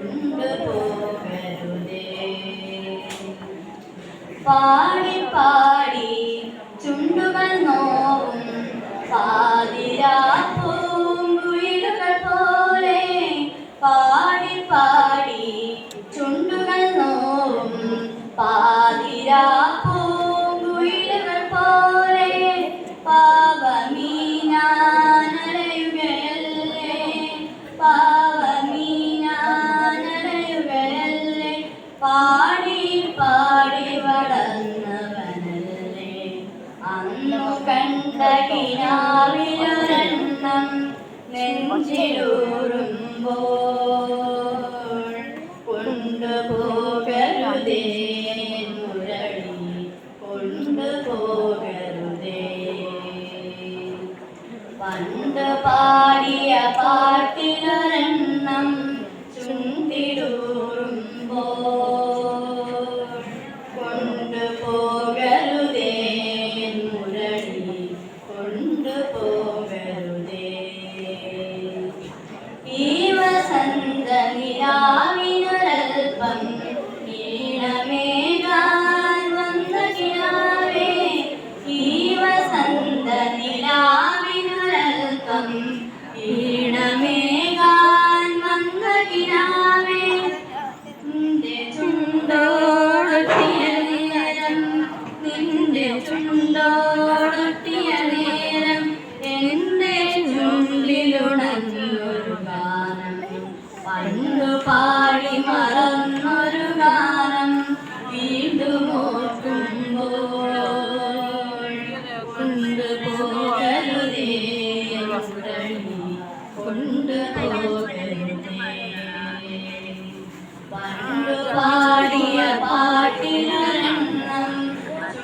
കൊണ്ടുപോകരുതേ. പാടി പാടി ചുണ്ടുകൾ നോവും പാതിരാപ്പൂങ്കുയിലുകൾ പോലെ. പാടി പാടി ചുണ്ടുകൾ നോവും പാതിരാപ്പൂങ്കുയിലുകൾ പോലെ. പാവമീ ഞാനലയുകയല്ലേ, പാവമീ ഞാനലയുകയല്ലേ. പാടി പാടി വളർന്നവനല്ലേ അന്നു കണ്ട കിനാവിലൊരെണ്ണം നെഞ്ചിലൂറുമ്പോൾ. കൊണ്ടുപോകരുതേ മുരളി, കൊണ്ടുപോകരുതേ. പണ്ട് പാടിയ പാട്ടിലൊരെണ്ണം ചുണ്ടിലൂറുമ്പോൾ. കൊണ്ടുപോകരുതേ മുരളി, കൊണ്ടുപോകരുതേ. ഈ വസന്ത നിലാവിനൊരൽപ്പം ഈണമേകാൻ വന്ന കിനാവേ. ഈ വസന്ത നിലാവിനൊരൽപ്പം ഈണമേകാൻ വന്ന കിനാവേ. നിന്റെ ചുണ്ടോടൊട്ടിയ നേരം, നിന്റെ ചുണ്ടോടൊട്ടിയ നേരം എന്റെ ചുണ്ടിലുണർന്നൊരു ഗാനം. പണ്ടു പാടി മറന്നൊരു ഗാനം വീണ്ടും ഓർക്കുമ്പോൾ. കൊണ്ടുപോകരുതേ മുരളി, കൊണ്ടുപോകരുതേ. പണ്ടു പാടിയ പാട്ടിലൊരെണ്ണം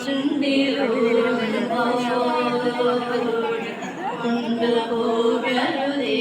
ചുണ്ടിലൂറുമ്പോൾ. കൊണ്ടുപോകരുതേ